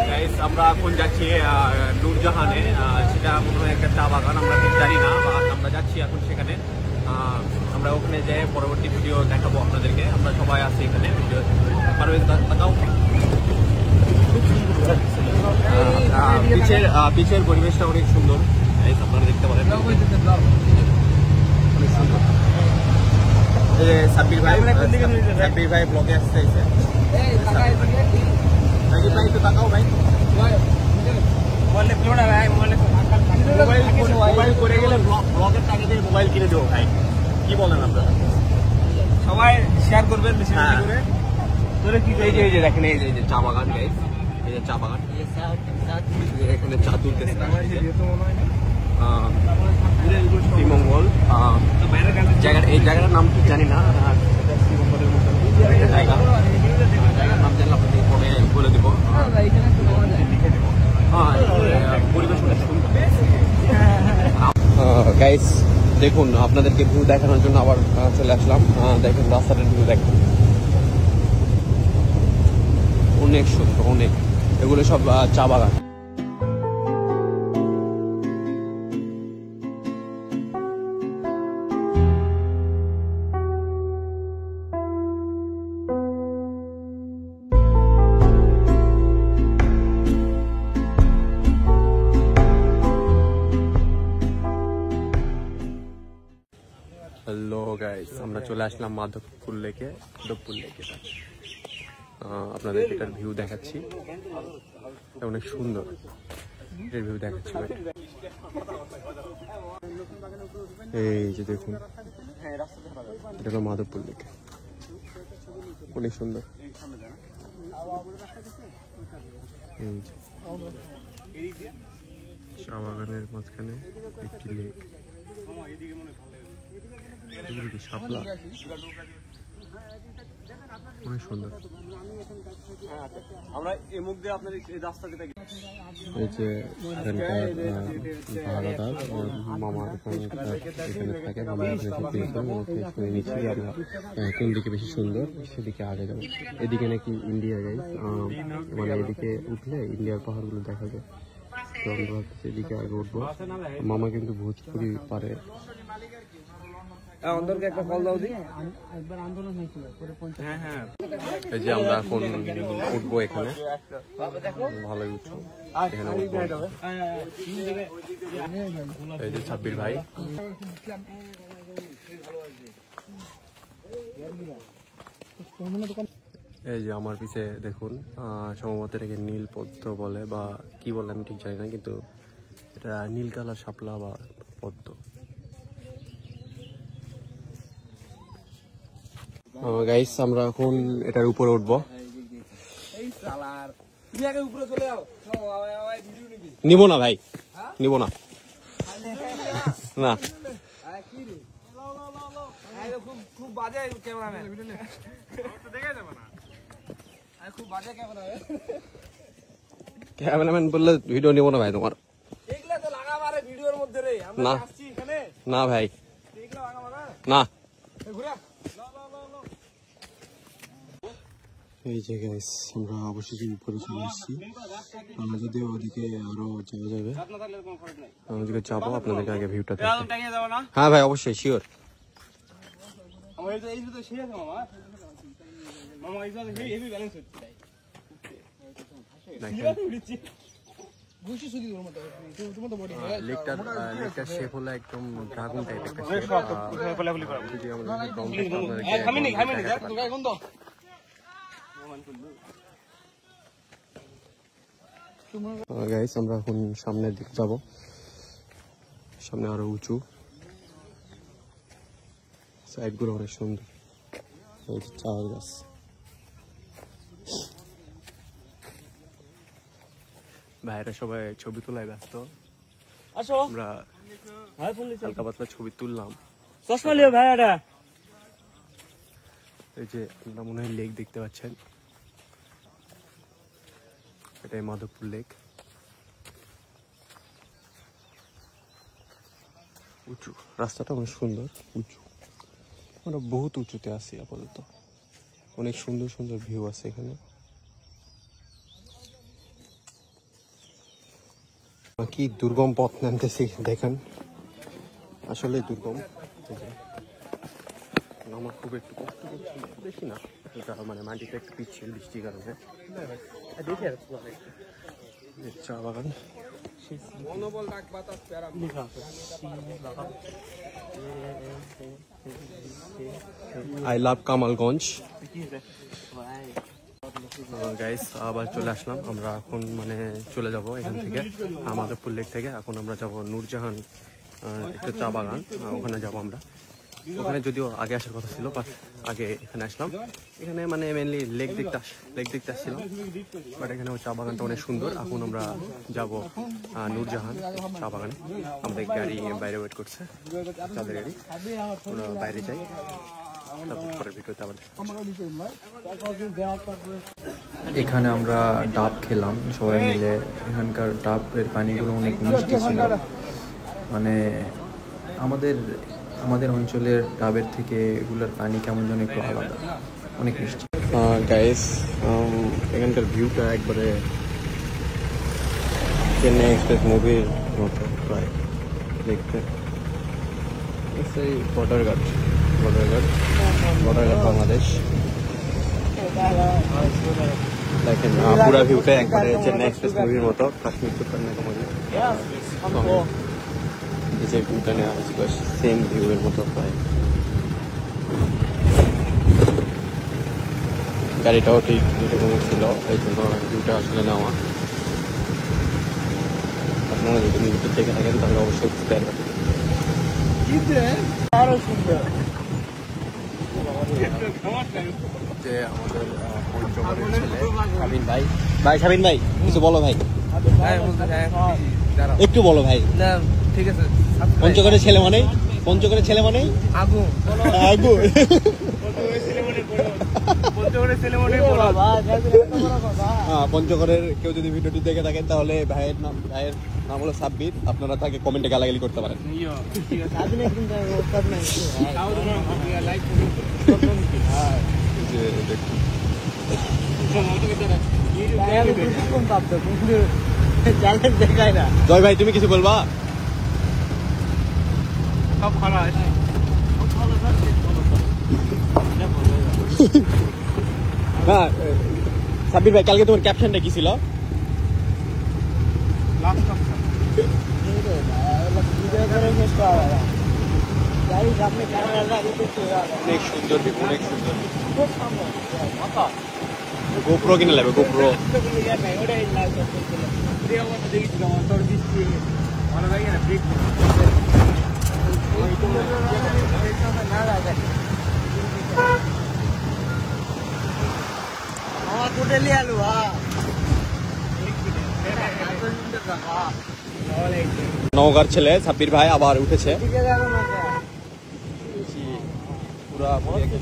Guys আমরা এখন যাচ্ছি নূরজাহানে, সেটা মনে হয় একটা চা বাগান, আমরা ঠিক জানি না। আমরা যাচ্ছি এখন সেখানে, আমরা ওখানে যেয়ে পরবর্তী ভিডিও দেখাবো আপনাদেরকে। আমরা সবাই আছি এখানে, ভিডিও তাকাও। পিছের পরিবেশটা অনেক সুন্দর, আপনারা দেখতে পারেন, অনেক সুন্দর। সাব্বির ভাই ব্লগে আসতে চাইছে। ভাই একটু তাকাও ভাই, মোবাইল করে গেলে ব্লগের টাকা দিয়ে মোবাইল কিনে দেবো ভাই, কি বলেন আপনারা? সবাই শেয়ার করবেন বেশি বেশি করে। তোরা কি এই যে দেখেন, এই যে চা বাগান, গাইস এই যে চা বাগান, এখানে চা তুলতেছে শ্রীমঙ্গল জায়গা। এই জায়গাটার নাম কি জানি না, শ্রীমঙ্গলের মতো জায়গা, জায়গার নাম জানলে আপনাদের পরে বলে দেবো। পরিবেশ অনেক সুন্দর। গাইস দেখুন, আপনাদেরকে ভিউ দেখানোর জন্য আবার চলে আসলাম। দেখুন রাস্তাটার ভিউ দেখুন, অনেক সুন্দর, অনেক। এগুলো সব চা বাগান। হ্যালো গাইস, আমরা চলে আসলাম মাধবপুর লেকে। আপনাদের এটার ভিউ দেখাচ্ছি, অনেক সুন্দর। এটার ভিউ দেখাচ্ছি, এই যে দেখুন, এটা হলো মাধবপুর লেকে, অনেক সুন্দর। চা বাগানের মাঝখানে একটি লেক, শাপলা, অনেক সুন্দর। আমরা এই মুখ দিয়ে আপনার এই রাস্তা যেটা, এই যে ভাড়াদার মামা এখানে থাকে, মামা এখানে নিচ্ছি আমরা কোন দিকে বেশি সুন্দর সেদিকে আগে যাবো। এদিকে নাকি ইন্ডিয়া গাইস, মানে এদিকে উঠলে ইন্ডিয়ার পাহাড়গুলো দেখা যায়, তো আমরা সেদিকে আগে উঠবো। মামা কিন্তু ভোজপুরি পারে। এই যে আমরা এখন উঠবো এখানে, ভালোই উঠবো এখানে উঠবো। এই যে সাব্বির ভাই, এই যে আমার পিছে দেখুন, সম্ভবত এটাকে নীল পদ্ম বলে বা কি বলে আমি ঠিক জানি না, কিন্তু এটা নীল কালার শাপলা বা পদ্ম। গাইস আমরা এখন এটার উপরে উঠবো। নিব না ভাই, নিব না, না ক্যামেরাম্যান বললে ভিডিও নিব না ভাই তোমার। না না ভাই, না। এই যে গাইস আমরা অবশেষে উপরে চলে এসেছি, যদিও ওদিকে আরো যাওয়া যাবে, ওদিকে যাবো, আপনাদেরকে আগে ভিউটা দেখতে। হ্যাঁ ভাই অবশ্যই, শিওর। লেকটার শেপ হলো একদম ড্রাগন টাইপ একটা শেপ। গাইস আমরা এখন সামনের দিকে যাব, সামনে আরো উঁচু, সাইড গুলো অনেক সুন্দর, চা গাছ। ভাইরা সবাই ছবি তোলায় ব্যস্ত, আমরা হালকা পাতলা ছবি তুললাম। এই যে আমরা মনে হয় লেক দেখতে পাচ্ছেন, এটাই মাধবপুর লেক। উঁচু রাস্তাটা অনেক সুন্দর, উঁচু, আমরা বহুত উঁচুতে আছি আপাতত, অনেক সুন্দর সুন্দর ভিউ আছে এখানে। কি দুর্গম পথ নামতেছি দেখেন, আসলে দুর্গম। আমার খুব একটু কষ্ট করছিল, বেশি না, এটা মানে মাটিটা একটু পিচ্ছিল বৃষ্টির কারণে। চা বাগান, আই লাভ কামালগঞ্জ। গাইস আবার চলে আসলাম আমরা, এখন মানে চলে যাব এখান থেকে মাধবপুর লেক থেকে। এখন আমরা যাব নূরজাহান একটা চা বাগান, ওখানে যাব আমরা। ওখানে যদিও আগে আসার কথা ছিল, বাট আগে এখানে আসলাম। এখানে মানে মেনলি লেক দেখতে আসছিলাম, বাট এখানে চা বাগানটা অনেক সুন্দর। এখন আমরা যাব নূরজাহান চা বাগানে। আমাদের গাড়ি বাইরে ওয়েট করছে, চাঁদের গাড়ি, আমরা বাইরে যাই, তারপর পরের ভিডিওতে আবার। এখানে আমরা ডাব খেলাম সবাই মিলে। এখানকার ডাবের পানিগুলো অনেক মিষ্টি ছিল, মানে আমাদের অঞ্চলের ডাবের থেকে এগুলোর পানি কেমন যেন একটু আলাদা, অনেক মিষ্টি। গাইস এখানকার ভিউটা একবারে চেন্নাই এক্সপ্রেস মুভির মতো প্রায় দেখতে। সেই বর্ডারঘাট বাংলাদেশ। দেখেন পুরা ভিউটা একবারে চেন্নাই এক্সপ্রেস মুভির মতো, কাশ্মীর টু কন্যাকুমারী। এই যে ভিউটা নেওয়া হয়েছিল সেম ভিউয়ের মতো প্রায়। গাড়িটাও ঠিক এরকম ছিল, এই জন্য ভিউটা আসলে নেওয়া। আপনারা যদি ভিডিও দেখে থাকেন তাহলে অবশ্যই বুঝতে পারবেন। যে আমাদের পঞ্চগড়ের ছেলে শাবিন ভাই, শাবিন ভাই কিছু বলো ভাই, একটু বলো ভাই। ঠিক আছে, পঞ্চগড়ের ছেলে মানে আগু পঞ্চগড়ের কেউ যদি ভিডিওটি দেখে থাকেন তাহলে ভাইয়ের নাম হলো সাব্বির। আপনারা তাকে কমেন্টে গালাগালি করতে পারেন। জয় ভাই তুমি কিছু বলবা? হ্যাঁ সাব্বির ভাই, কালকে তোমার ক্যাপশনটা কি ছিল? অনেক সুন্দর, অনেক সুন্দর। গোপ্রো কিনে নেবে, গোপ্রো। নওগাঁর ছেলে সাব্বির ভাই আবার উঠেছে। পুরা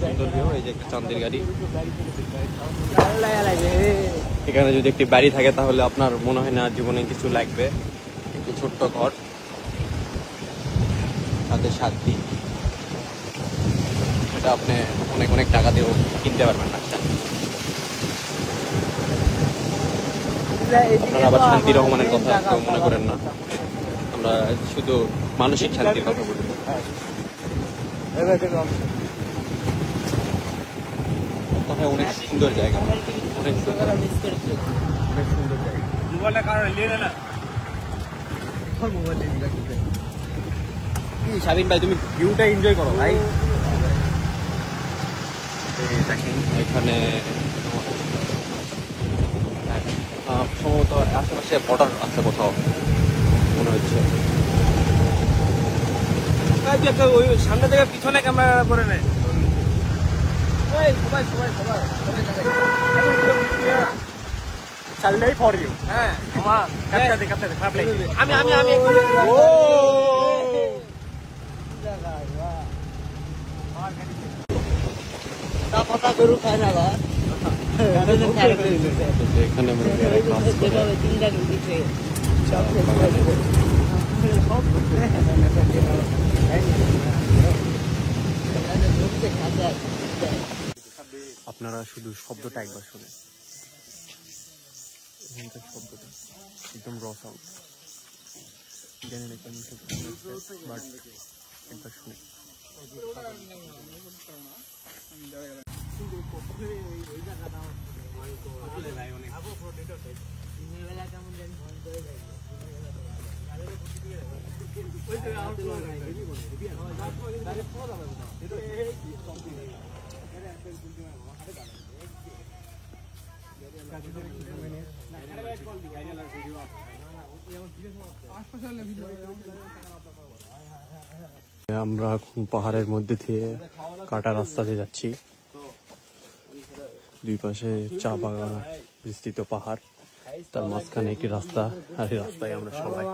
সুন্দর ভিউ। এই যে একটা চাঁদের গাড়ি। এখানে যদি একটি বাড়ি থাকে তাহলে আপনার মনে হয় না জীবনে কিছু লাগবে। একটি ছোট্ট ঘর, তাতে শান্তি, এটা আপনি অনেক অনেক টাকা দিয়েও কিনতে পারবেন না। আপনারা আবার শান্তি রহমানের কথা কেউ মনে করেন না, আমরা শুধু মানসিক শান্তির কথা বলি। অনেক সুন্দর জায়গা, অনেক সুন্দর, অনেক সুন্দর জায়গা। শাবিন ভাই তুমি ভিউটা এনজয় করো ভাই। দেখেন এখানে সম্ভবত আশেপাশে বর্ডার আছে কোথাও মনে হচ্ছে। সামনে থেকে পিছনে ক্যামেরা করে নেয়। চালিয়ে ফর ইউ। হ্যাঁ আমি এখানে আপনারা শুধু শব্দটা একবার শুনে, এখানকার শব্দটা একদম র সাউন্ড। জানি না কেমন বাট একবার শুনে আমরা এখন পাহাড়ের মধ্যে দিয়ে কাটা রাস্তা দিয়ে যাচ্ছি। দুই পাশে চা বাগান, বিস্তৃত পাহাড়, তার মাঝখানে একটি রাস্তা, আর এই রাস্তায় আমরা সবাই।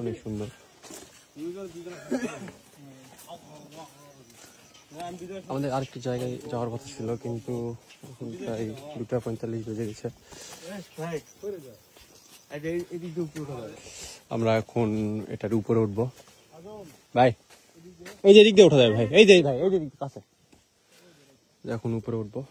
অনেক সুন্দর। আমাদের আরেকটি জায়গায় যাওয়ার কথা ছিল, কিন্তু এখন প্রায় 2:45 বেজে গেছে। আমরা এখন এটার উপরে উঠবো। ভাই এই যে দিক দিয়ে ওঠা যায় ভাই, এই যে ভাই এই যে কাছে, এখন উপরে উঠবো।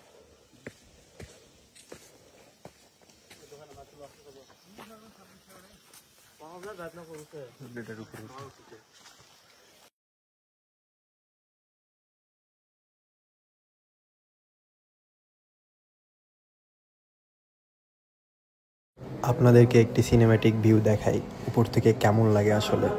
আপনাদেরকে একটি সিনেম্যাটিক ভিউ দেখাই উপর থেকে কেমন লাগে আসলে।